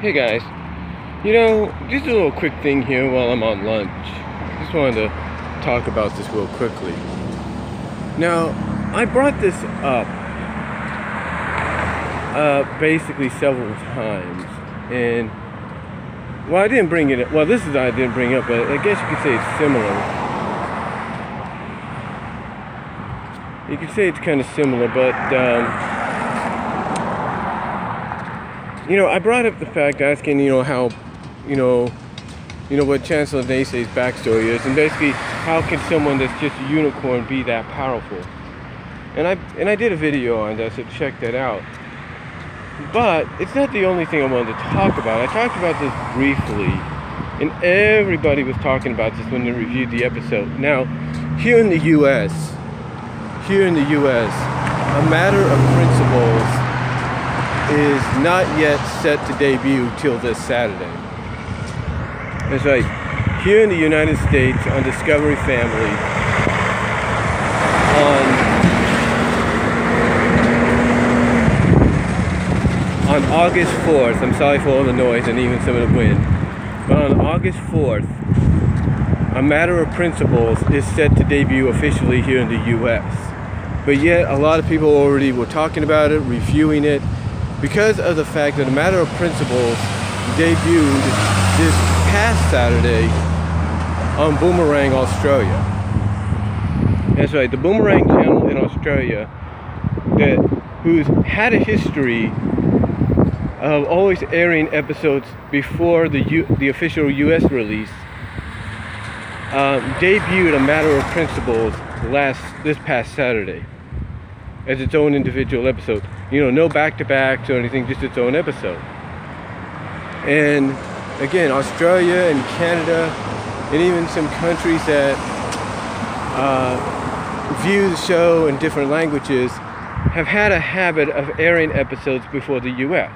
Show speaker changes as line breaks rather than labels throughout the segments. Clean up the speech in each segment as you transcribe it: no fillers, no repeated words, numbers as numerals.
Hey guys, just a little quick thing here while I'm on lunch. Just wanted to talk about this real quickly. Now, I brought this up basically several times, and I didn't bring it up. Well, I didn't bring up, but I guess you could say it's similar. You could say it's kind of similar, but I brought up the fact, asking, how, what Chancellor Naysay's backstory is, and basically, how can someone that's just a unicorn be that powerful? And I did a video on that, so check that out. But it's not the only thing I wanted to talk about. I talked about this briefly, and everybody was talking about this when they reviewed the episode. Now, here in the U.S., a matter of principles is not yet set to debut till this Saturday. That's right. Here in the United States, on Discovery Family, on August 4th, I'm sorry for all the noise and even some of the wind, but on August 4th, A Matter of Principles is set to debut officially here in the U.S. But yet, a lot of people already were talking about it, reviewing it, because of the fact that A Matter of Principles debuted this past Saturday on Boomerang Australia. That's right, the Boomerang channel in Australia, who's had a history of always airing episodes before the official U.S. release, debuted A Matter of Principles this past Saturday as its own individual episode. No back-to-backs or anything, just its own episode. And again, Australia and Canada and even some countries that view the show in different languages have had a habit of airing episodes before the U.S.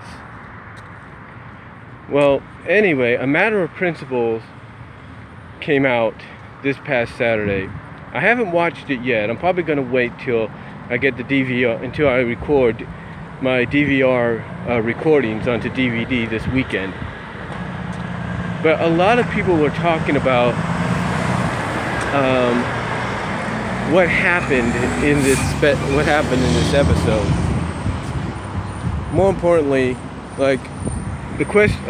Well, anyway, A Matter of Principles came out this past Saturday. I haven't watched it yet. I'm probably going to wait till I get the DVR, until I record my DVR recordings onto DVD this weekend. But a lot of people were talking about what happened in this episode. More importantly, a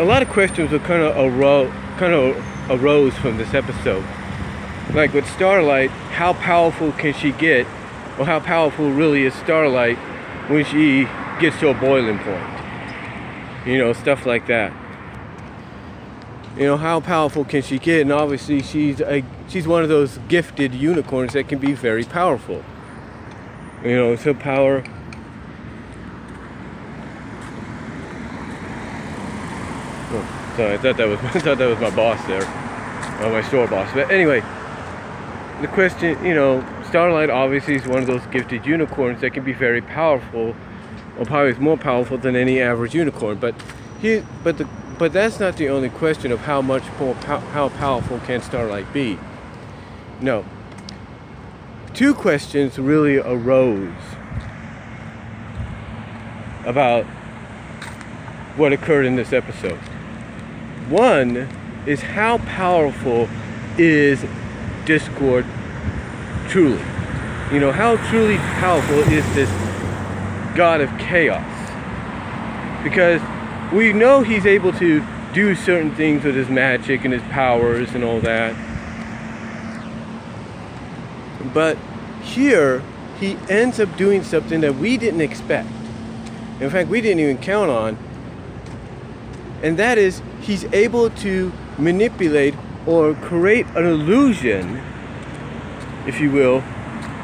lot of questions were kind of arose from this episode. Like with Starlight, how powerful can she get, or how powerful really is Starlight when she gets to a boiling point? Stuff like that. How powerful can she get? And obviously she's one of those gifted unicorns that can be very powerful. So power. Oh, sorry, I thought that was my boss there, or my store boss. But anyway, the question, Starlight obviously is one of those gifted unicorns that can be very powerful, or probably more powerful than any average unicorn. But that's not the only question of how powerful can Starlight be. No. Two questions really arose about what occurred in this episode. One is, how powerful is Discord truly? How truly powerful is this god of chaos? Because we know he's able to do certain things with his magic and his powers and all that. But here, he ends up doing something that we didn't expect. In fact, we didn't even count on. And that is, he's able to manipulate or create an illusion, if you will,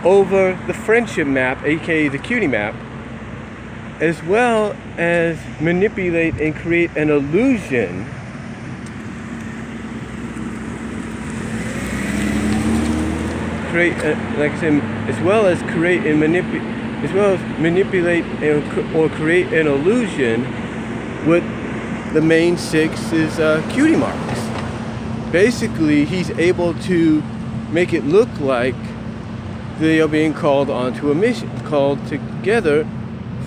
over the friendship map, aka the cutie map, as well as manipulate and create an illusion as well as manipulate or create an illusion with the main six's cutie marks. Basically, he's able to make it look like they are being called onto a mission, called together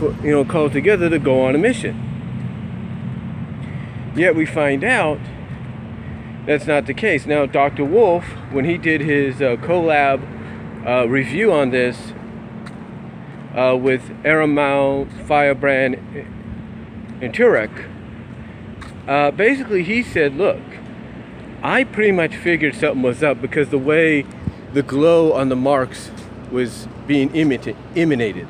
to go on a mission. Yet we find out that's not the case. Now, Dr. Wolf, when he did his collab review on this with Aramount, Firebrand, and Turek, basically he said, look, I pretty much figured something was up because the way the glow on the marks was being emanated.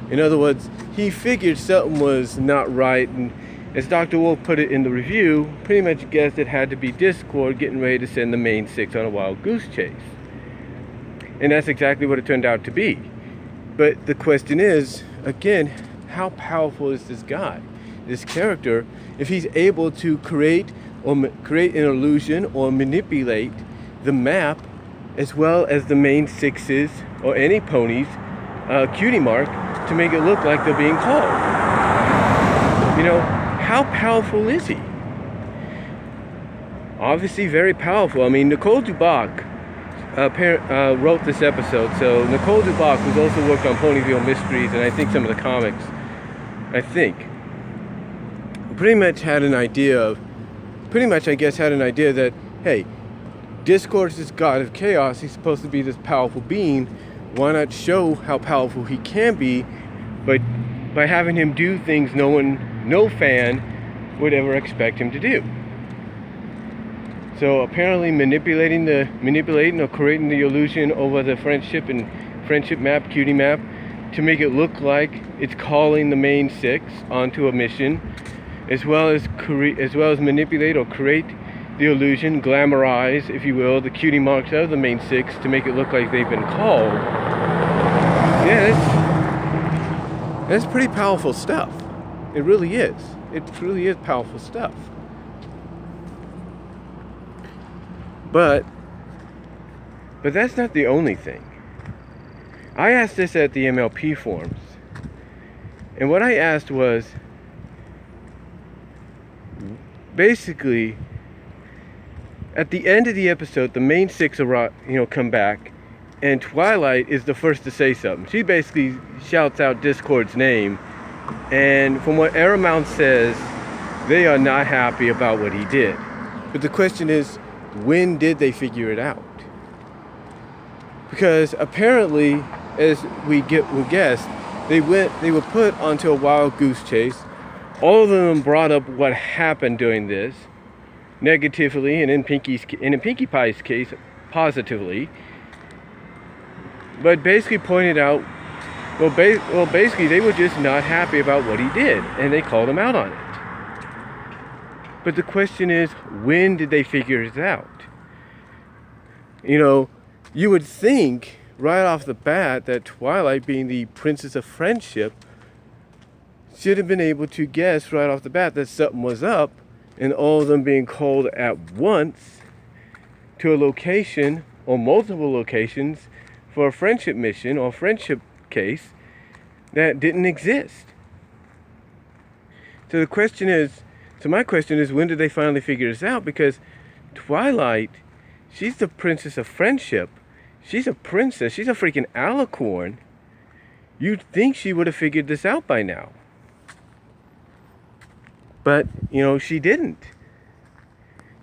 In other words, he figured something was not right, and as Dr. Wolf put it in the review, pretty much guessed it had to be Discord getting ready to send the main 6 on a wild goose chase. And that's exactly what it turned out to be. But the question is, again, how powerful is this guy, this character, if he's able to create an illusion or manipulate the map as well as the main 6's or any pony's cutie mark to make it look like they're being called? You know, how powerful is he? Obviously very powerful. I mean, Nicole Duboc wrote this episode. So Nicole Duboc, who's also worked on Ponyville Mysteries and I think some of the comics, pretty much had an idea that, hey, Discord is this god of chaos. He's supposed to be this powerful being. Why not show how powerful he can be by having him do things no fan would ever expect him to do. So apparently manipulating or creating the illusion over the friendship map, cutie map, to make it look like it's calling the main 6 onto a mission, as well as manipulate or create the illusion, glamorize, if you will, the cutie marks of the main 6 to make it look like they've been called. Yeah, that's pretty powerful stuff. It really is. It truly is powerful stuff. But that's not the only thing. I asked this at the MLP forums. And what I asked was, basically, at the end of the episode, the main 6 come back, and Twilight is the first to say something. She basically shouts out Discord's name, and from what Aramount says, they are not happy about what he did. But the question is, when did they figure it out? Because apparently, as we guessed, they were put onto a wild goose chase. All of them brought up what happened during this negatively, and in Pinkie Pie's case, positively. But basically pointed out, basically they were just not happy about what he did, and they called him out on it. But the question is, when did they figure it out? You know, you would think right off the bat that Twilight, being the princess of friendship, should have been able to guess right off the bat that something was up, and all of them being called at once to a location or multiple locations for a friendship mission or friendship case that didn't exist. So my question is, when did they finally figure this out? Because Twilight, she's the princess of friendship. She's a princess. She's a freaking alicorn. You'd think she would have figured this out by now. But, you know, she didn't.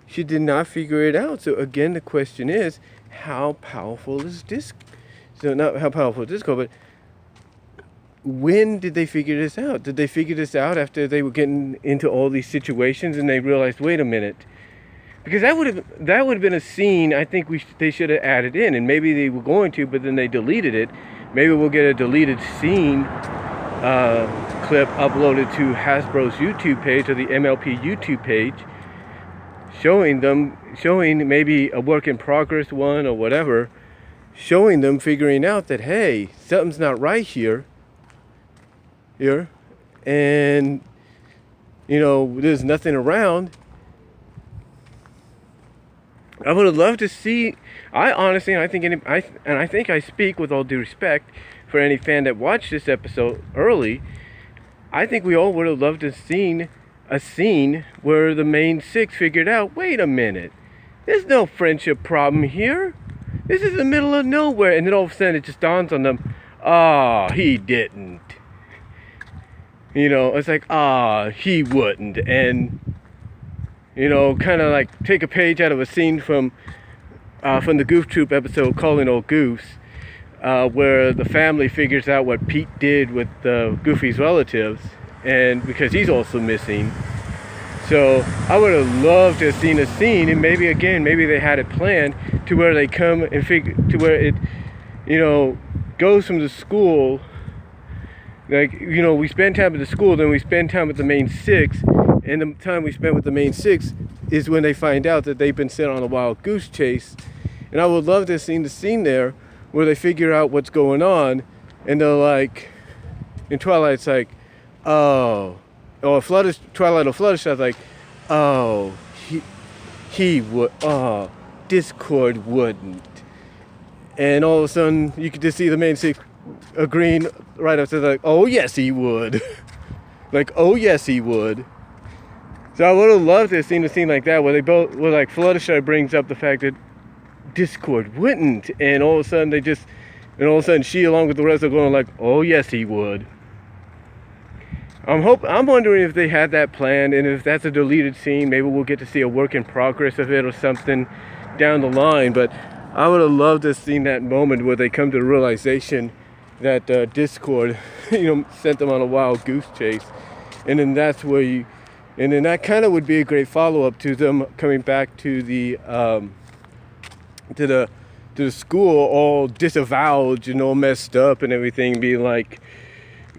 She did not figure it out. So again, the question is, how powerful is Discord? So not how powerful is Discord, but when did they figure this out? Did they figure this out after they were getting into all these situations and they realized, wait a minute? Because that would have been a scene I think they should have added in, and maybe they were going to, but then they deleted it. Maybe we'll get a deleted scene clip uploaded to Hasbro's YouTube page or the MLP YouTube page, showing maybe a work in progress one or whatever, showing them figuring out that, hey, something's not right here, and you know, there's nothing around. I would have loved to see. I honestly, I think I speak with all due respect for any fan that watched this episode early. I think we all would have loved to have seen a scene where the main 6 figured out, wait a minute, there's no friendship problem here. This is the middle of nowhere, and then all of a sudden it just dawns on them, he didn't. You know, it's like, he wouldn't, and You know, kind of like take a page out of a scene from the Goof Troop episode Calling Old Goose, where the family figures out what Pete did with Goofy's relatives, and because he's also missing. So I would have loved to have seen a scene, and maybe they had it planned to where they come and to where it, you know, goes from the school. Like, you know, we spend time at the school, then we spend time with the main six, and the time we spent with the main six is when they find out that they've been sent on a wild goose chase. And I would love to have seen the scene there where they figure out what's going on, and they're like, and Twilight's like, oh. Or Twilight or Fluttershy's like, oh, he would, oh, Discord wouldn't. And all of a sudden, you could just see the main six agreeing right after, like, oh, yes, he would. Like, oh, yes, he would. So I would have loved to have seen a scene like that where like, Fluttershy brings up the fact that Discord wouldn't. And all of a sudden, she, along with the rest, are going like, oh, yes, he would. I'm wondering if they had that planned, and if that's a deleted scene, maybe we'll get to see a work in progress of it or something down the line. But I would have loved to have seen that moment where they come to the realization that Discord, you know, sent them on a wild goose chase, and then that's where and then that kind of would be a great follow-up to them coming back to the school all disavowed, you know, messed up and everything, being like,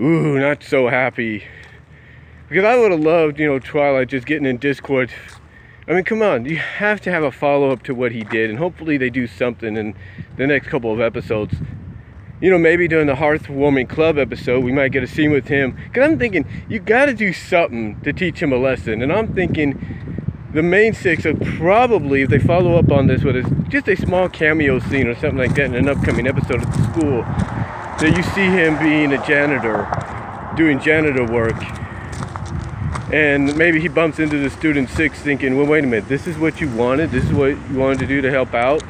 ooh, not so happy. Because I would have loved, you know, Twilight just getting in Discord. I mean, come on, you have to have a follow-up to what he did, and hopefully they do something in the next couple of episodes. You know, maybe during the Hearthwarming Club episode, we might get a scene with him. Because I'm thinking, you got to do something to teach him a lesson. And I'm thinking the main six are probably, if they follow up on this with just a small cameo scene or something like that in an upcoming episode at the school, that you see him being a janitor, doing janitor work, and maybe he bumps into the student six thinking, well, wait a minute, this is what you wanted to do to help out.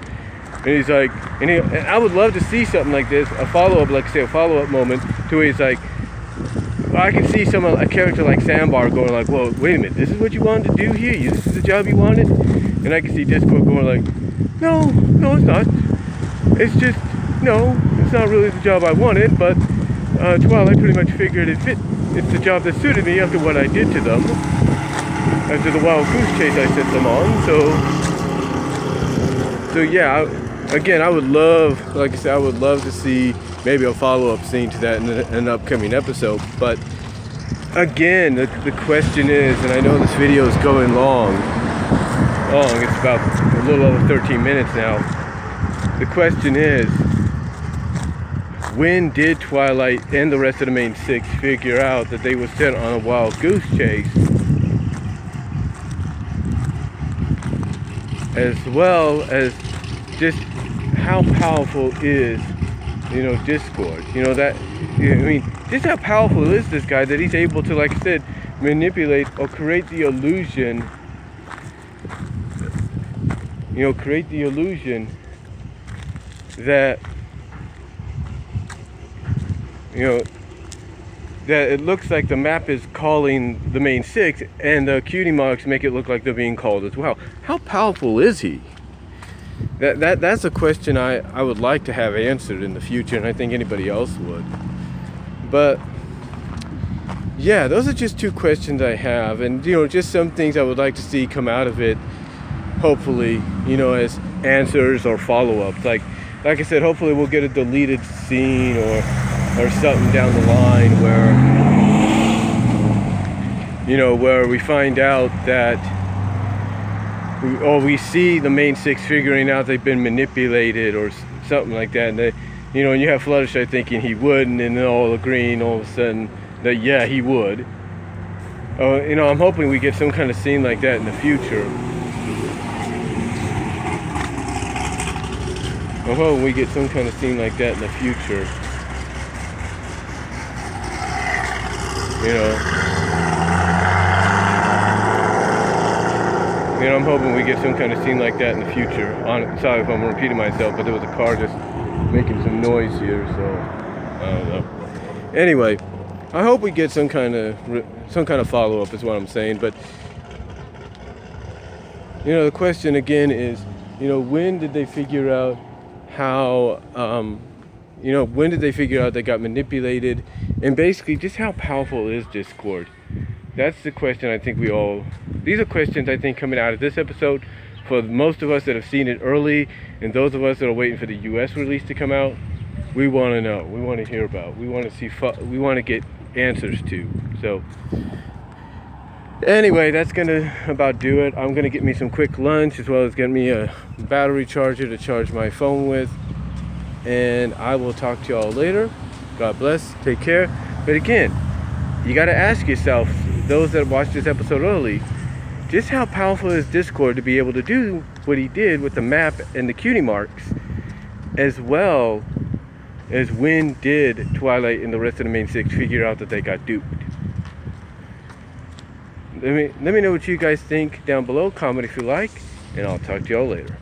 And he's like, and I would love to see something like this, a follow-up, like say a follow-up moment to where he's like, I can see a character like Sandbar going like, well, wait a minute, this is what you wanted to do here? This is the job you wanted? And I can see Discord going like, no, it's not. It's just, no, it's not really the job I wanted, but Twilight pretty much figured it fit. It's the job that suited me after what I did to them, after the wild goose chase I sent them on. So yeah, again, I would love, like I said, I would love to see maybe a follow-up scene to that in an upcoming episode. But again, the question is, and I know this video is going long, it's about a little over 13 minutes now. The question is, when did Twilight and the rest of the main six figure out that they were sent on a wild goose chase? As well as just how powerful is, you know, Discord? You know, that, I mean, just how powerful is this guy that he's able to, like I said, manipulate or create the illusion, that, you know, that it looks like the map is calling the main six, and the cutie marks make it look like they're being called as well. How powerful is he? That's a question I would like to have answered in the future, and I think anybody else would. But yeah, those are just two questions I have, and you know, just some things I would like to see come out of it, hopefully, you know, as answers or follow-ups. Like I said, hopefully we'll get a deleted scene or something down the line where, you know, where we find out that, or we see the main six figuring out they've been manipulated or something like that, and they, you know, and you have Fluttershy thinking he wouldn't, and then all agreeing all of a sudden that yeah, he would. You know, I'm hoping we get some kind of scene like that in the future. I'm hoping we get some kind of scene like that in the future. You know, I'm hoping we get some kind of scene like that in the future. Sorry if I'm repeating myself, but there was a car just making some noise here, so I don't know. Anyway, I hope we get some kind of follow-up is what I'm saying. But You know, the question again is, you know, when did they figure out how, you know, when did they figure out they got manipulated? And basically, just how powerful is Discord? That's the question I think these are questions I think coming out of this episode. For most of us that have seen it early, and those of us that are waiting for the US release to come out, we want to know, we want to hear about, we want to see, we want to get answers to. So anyway, that's gonna about do it. I'm gonna get me some quick lunch, as well as get me a battery charger to charge my phone with, and I will talk to y'all later. God bless, take care. But again, you got to ask yourself, those that watched this episode early, just how powerful is Discord to be able to do what he did with the map and the cutie marks, as well as when did Twilight and the rest of the main six figure out that they got duped? Let me know what you guys think down below. Comment if you like, and I'll talk to y'all later.